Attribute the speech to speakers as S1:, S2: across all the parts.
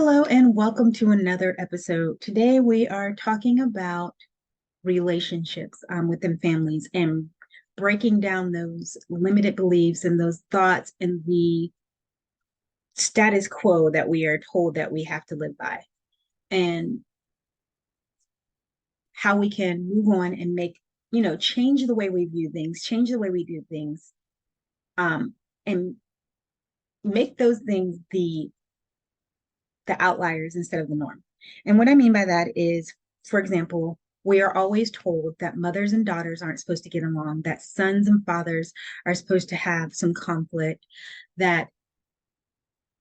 S1: Hello, and welcome to another episode. Today, we are talking about relationships within families and breaking down those limited beliefs and those thoughts and the status quo that we are told that we have to live by, and how we can move on and change the way we view things, change the way we do things, and make those things the outliers instead of the norm. And what I mean by that is, for example, we are always told that mothers and daughters aren't supposed to get along, that sons and fathers are supposed to have some conflict, that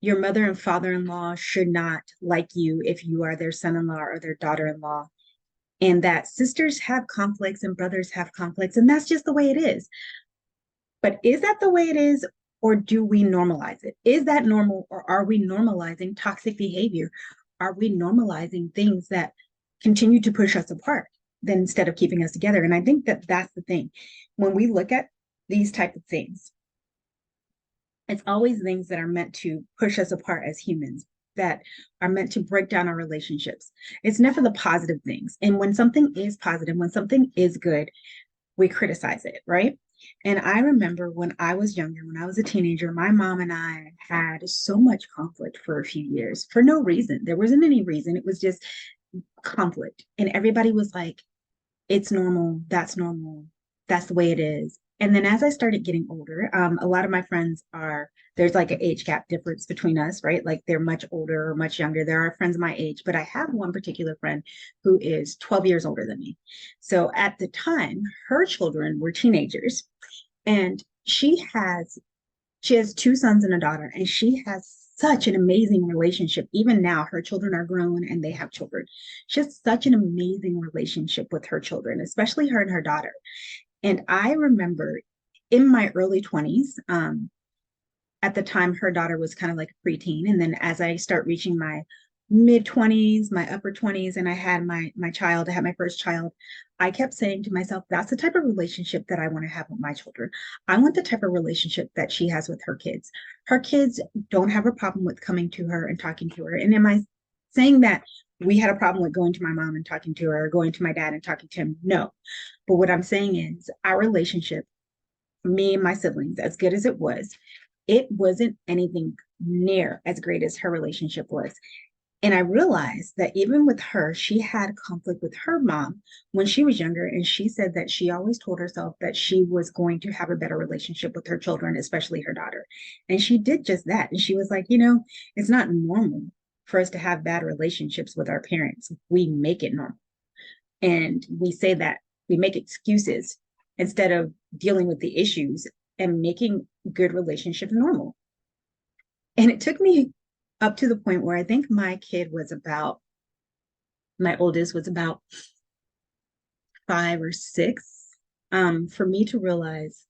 S1: your mother and father-in-law should not like you if you are their son-in-law or their daughter-in-law, and that sisters have conflicts and brothers have conflicts, and that's just the way it is. But is that the way it is, or do we normalize it? Is that normal, or are we normalizing toxic behavior? Are we normalizing things that continue to push us apart then instead of keeping us together? And I think that that's the thing. When we look at these type of things, it's always things that are meant to push us apart as humans, that are meant to break down our relationships. It's never the positive things. And when something is positive, when something is good, we criticize it, right? And I remember when I was younger, when I was a teenager, my mom and I had so much conflict for a few years for no reason. There wasn't any reason. It was just conflict. And everybody was like, it's normal. That's the way it is. And then as I started getting older, a lot of my friends there's like an age gap difference between us, right? Like they're much older or much younger. There are friends my age, but I have one particular friend who is 12 years older than me. So at the time, her children were teenagers, and she has two sons and a daughter, and she has such an amazing relationship. Even now, her children are grown and they have children. She has such an amazing relationship with her children, especially her and her daughter. And I remember in my early 20s, at the time, her daughter was kind of like a preteen. And then as I start reaching my mid 20s, my upper 20s, and I had I had my first child, I kept saying to myself, that's the type of relationship that I want to have with my children. I want the type of relationship that she has with her kids. Her kids don't have a problem with coming to her and talking to her. And am I saying that we had a problem with going to my mom and talking to her, or going to my dad and talking to him? No. But what I'm saying is our relationship, me and my siblings, as good as it wasn't anything near as great as her relationship was. And I realized that even with her, she had conflict with her mom when she was younger. And she said that she always told herself that she was going to have a better relationship with her children, especially her daughter. And she did just that. And she was like, it's not normal for us to have bad relationships with our parents. We make it normal. And we say that we make excuses instead of dealing with the issues and making good relationships normal. And it took me up to the point where I think my oldest was about 5 or 6, for me to realize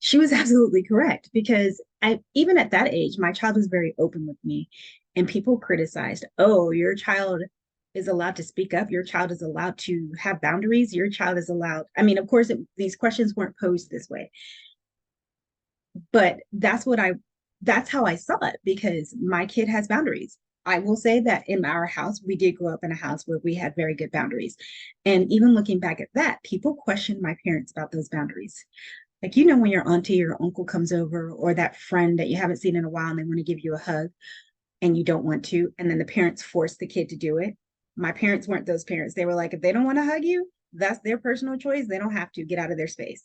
S1: she was absolutely correct. Because even at that age, my child was very open with me, and people criticized, oh, your child is allowed to speak up. Your child is allowed to have boundaries. Your child is allowed. I mean, of course, these questions weren't posed this way, but that's how I saw it, because my kid has boundaries. I will say that in our house, we did grow up in a house where we had very good boundaries. And even looking back at that, people questioned my parents about those boundaries. Like, when your auntie or uncle comes over, or that friend that you haven't seen in a while and they want to give you a hug and you don't want to, and then the parents force the kid to do it. My parents weren't those parents. They were like, if they don't want to hug you, that's their personal choice. They don't have to. Get out of their space.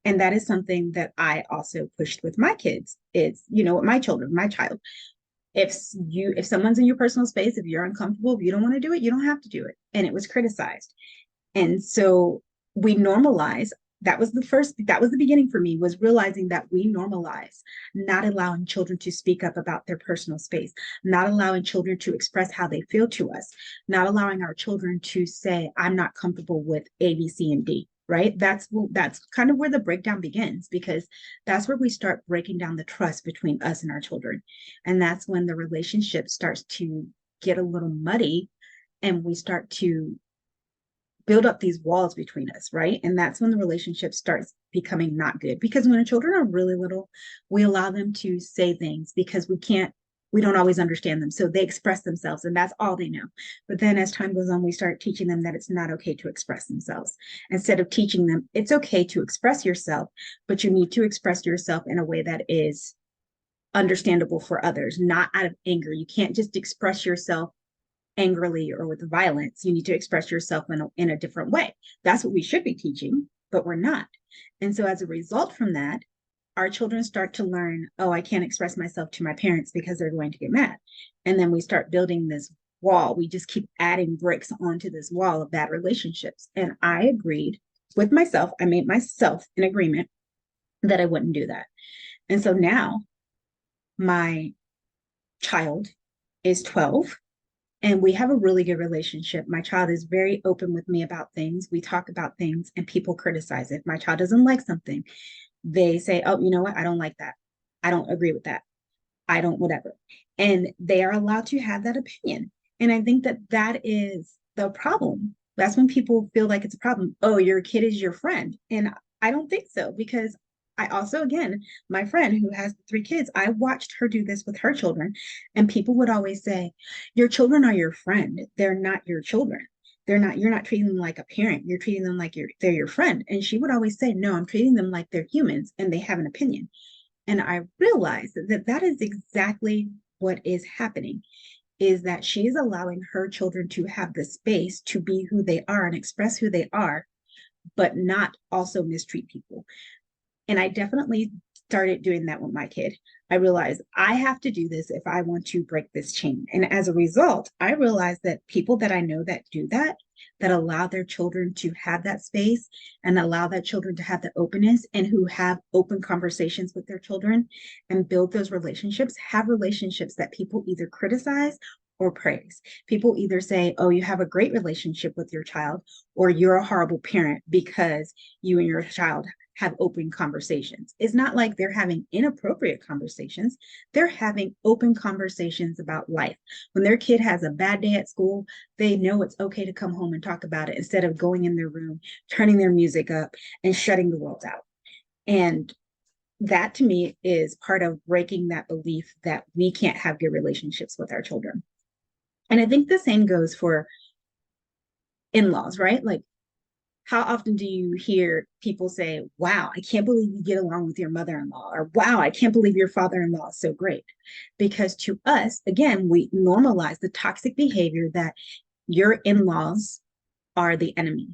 S1: And that is something that I also pushed with my kids. It's, with my children, my child. If someone's in your personal space, if you're uncomfortable, if you don't want to do it, you don't have to do it. And it was criticized. And so we normalize. That was the beginning for me, was realizing that we normalize not allowing children to speak up about their personal space, not allowing children to express how they feel to us, not allowing our children to say, I'm not comfortable with A, B, C, and D. Right? That's kind of where the breakdown begins, because that's where we start breaking down the trust between us and our children. And that's when the relationship starts to get a little muddy, and we start to build up these walls between us, right? And that's when the relationship starts becoming not good. Because when the children are really little, we allow them to say things because we can't we don't always understand them. So they express themselves and that's all they know. But then as time goes on, we start teaching them that it's not okay to express themselves. Instead of teaching them, it's okay to express yourself, but you need to express yourself in a way that is understandable for others, not out of anger. You can't just express yourself angrily or with violence. You need to express yourself in a different way. That's what we should be teaching, but we're not. And so as a result from that, our children start to learn, oh, I can't express myself to my parents because they're going to get mad. And then we start building this wall. We just keep adding bricks onto this wall of bad relationships. And I agreed with myself. I made myself an agreement that I wouldn't do that. And so now my child is 12 and we have a really good relationship. My child is very open with me about things. We talk about things and people criticize it. If my child doesn't like something, they say, oh, you know what? I don't like that. I don't agree with that. I don't, whatever. And they are allowed to have that opinion. And I think that that is the problem. That's when people feel like it's a problem. Oh, your kid is your friend. And I don't think so, because I also, again, my friend who has 3 kids, I watched her do this with her children. And people would always say, your children are your friend. They're not your children. They're not, you're not treating them like a parent. You're treating them like they're your friend. And she would always say, no, I'm treating them like they're humans and they have an opinion. And I realized that that is exactly what is happening, is that she is allowing her children to have the space to be who they are and express who they are, but not also mistreat people. And I definitely started doing that with my kid. I realized I have to do this if I want to break this chain. And as a result, I realized that people that I know that do that, that allow their children to have that space and allow their children to have the openness and who have open conversations with their children and build those relationships, have relationships that people either criticize or praise. People either say, oh, you have a great relationship with your child, or you're a horrible parent because you and your child have open conversations. It's not like they're having inappropriate conversations. They're having open conversations about life. When their kid has a bad day at school, they know it's okay to come home and talk about it instead of going in their room, turning their music up, and shutting the world out. And that to me is part of breaking that belief that we can't have good relationships with our children. And I think the same goes for in-laws, right? Like, how often do you hear people say, wow, I can't believe you get along with your mother-in-law, or wow, I can't believe your father-in-law is so great? Because to us, again, we normalize the toxic behavior that your in-laws are the enemy.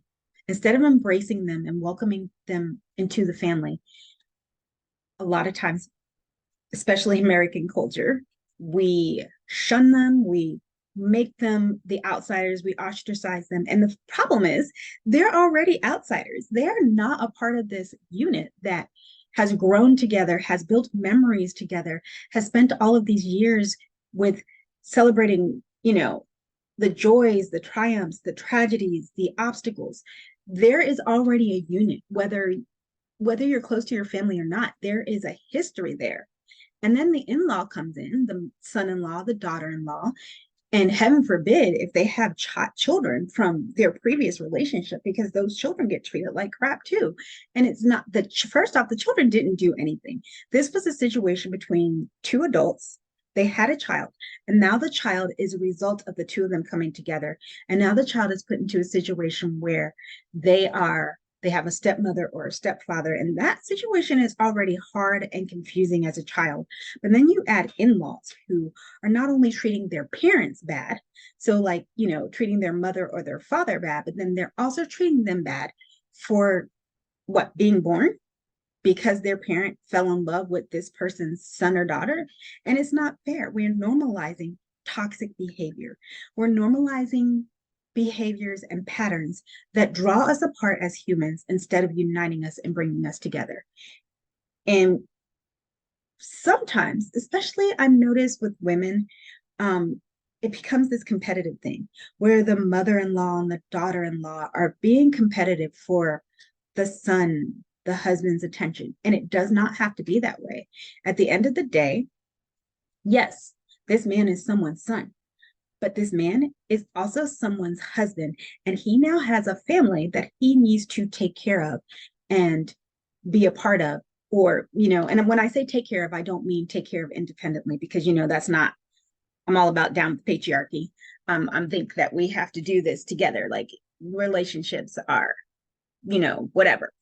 S1: Instead of embracing them and welcoming them into the family, a lot of times, especially American culture, we shun them, we make them the outsiders, we ostracize them. And the problem is they're already outsiders. They're not a part of this unit that has grown together, has built memories together, has spent all of these years with celebrating, the joys, the triumphs, the tragedies, the obstacles. There is already a unit, whether you're close to your family or not, there is a history there. And then the in-law comes in, the son-in-law, the daughter-in-law, and heaven forbid if they have children from their previous relationship, because those children get treated like crap too. And it's not that, first off, the children didn't do anything. This was a situation between 2 adults. They had a child, and now the child is a result of the 2 of them coming together. And now the child is put into a situation where they have a stepmother or a stepfather, and that situation is already hard and confusing as a child. But then you add in-laws who are not only treating their parents bad, so like, treating their mother or their father bad, but then they're also treating them bad for being born, because their parent fell in love with this person's son or daughter. And it's not fair. We're normalizing toxic behavior. We're normalizing behaviors and patterns that draw us apart as humans instead of uniting us and bringing us together. And sometimes, especially I've noticed with women, it becomes this competitive thing where the mother-in-law and the daughter-in-law are being competitive for the son, the husband's attention. And it does not have to be that way. At the end of the day, yes, this man is someone's son, but this man is also someone's husband. And he now has a family that he needs to take care of and be a part of. Or, and when I say take care of, I don't mean take care of independently, because, that's not I'm all about down with patriarchy. I'm think that we have to do this together. Like relationships are, whatever.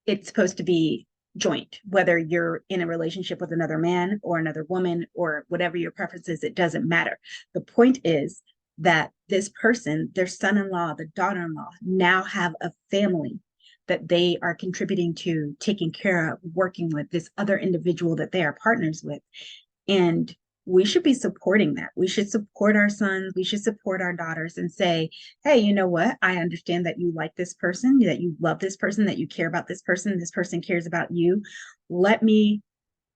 S1: It's supposed to be joint, whether you're in a relationship with another man or another woman or whatever your preference is, it doesn't matter. The point is that this person, their son-in-law, the daughter-in-law, now have a family that they are contributing to, taking care of, working with this other individual that they are partners with. And we should be supporting that. We should support our sons. We should support our daughters and say, hey, you know what? I understand that you like this person, that you love this person, that you care about this person cares about you. Let me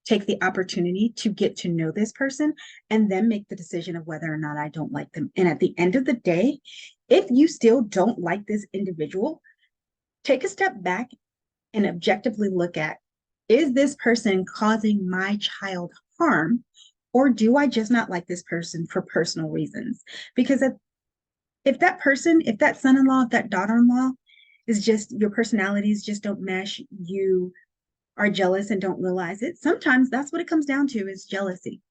S1: take the opportunity to get to know this person and then make the decision of whether or not I don't like them. And at the end of the day, if you still don't like this individual, take a step back and objectively look at, is this person causing my child harm? Or do I just not like this person for personal reasons? Because if that person, if that son-in-law, if that daughter-in-law is just, your personalities just don't mesh, you are jealous and don't realize it, sometimes that's what it comes down to, is jealousy.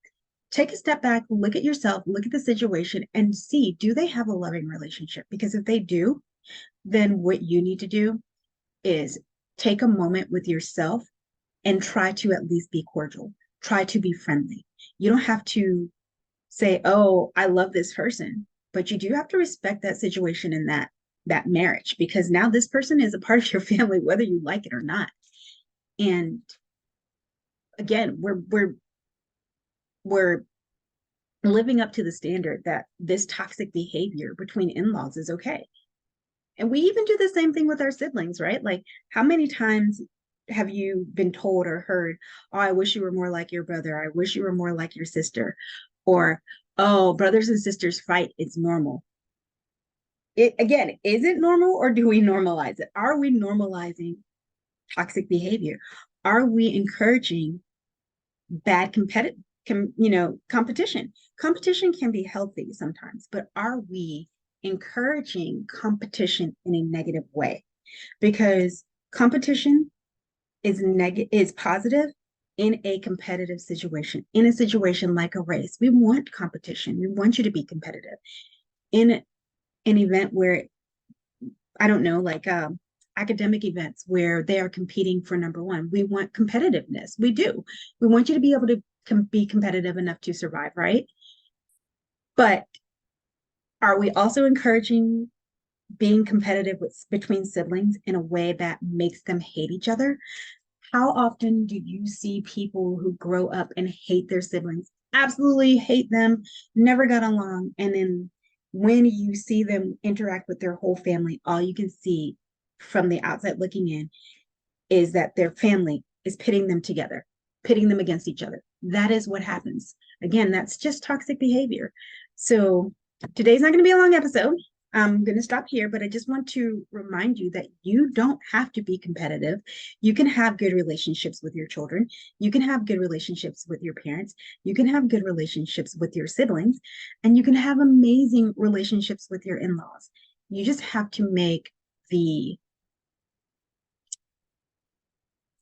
S1: Take a step back, look at yourself, look at the situation, and see, do they have a loving relationship? Because if they do, then what you need to do is take a moment with yourself and try to at least be cordial. Try to be friendly. You don't have to say, oh, I love this person, but you do have to respect that situation in that marriage, because now this person is a part of your family, whether you like it or not. And again, we're living up to the standard that this toxic behavior between in-laws is okay. And we even do the same thing with our siblings, right? Like, how many times have you been told or heard, oh, I wish you were more like your brother. I wish you were more like your sister. Or, oh, brothers and sisters fight. It's normal. It, again, is it normal, or do we normalize it? Are we normalizing toxic behavior? Are we encouraging bad competition? Competition can be healthy sometimes, but are we encouraging competition in a negative way? Because competition is positive in a competitive situation, in a situation like a race. We want competition. We want you to be competitive. In an event where, I don't know, like academic events where they are competing for number one, we want competitiveness. We do. We want you to be able to be competitive enough to survive, right? But are we also encouraging being competitive between siblings in a way that makes them hate each other? How often do you see people who grow up and hate their siblings, absolutely hate them, never got along, and then when you see them interact with their whole family, all you can see from the outside looking in is that their family is pitting them together, pitting them against each other. That is what happens. Again, that's just toxic behavior. So today's not going to be a long episode. I'm going to stop here, but I just want to remind you that you don't have to be competitive. You can have good relationships with your children. You can have good relationships with your parents. You can have good relationships with your siblings, and you can have amazing relationships with your in-laws. You just have to make the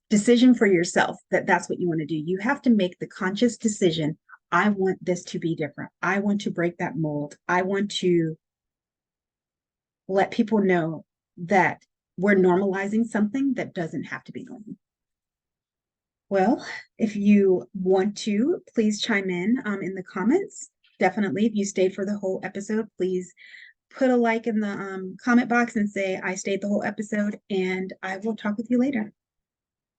S1: decision for yourself that that's what you want to do. You have to make the conscious decision. I want this to be different. I want to break that mold. I want to let people know that we're normalizing something that doesn't have to be normal. Well, if you want to, please chime in the comments. Definitely, if you stayed for the whole episode, please put a like in the comment box and say, I stayed the whole episode, and I will talk with you later.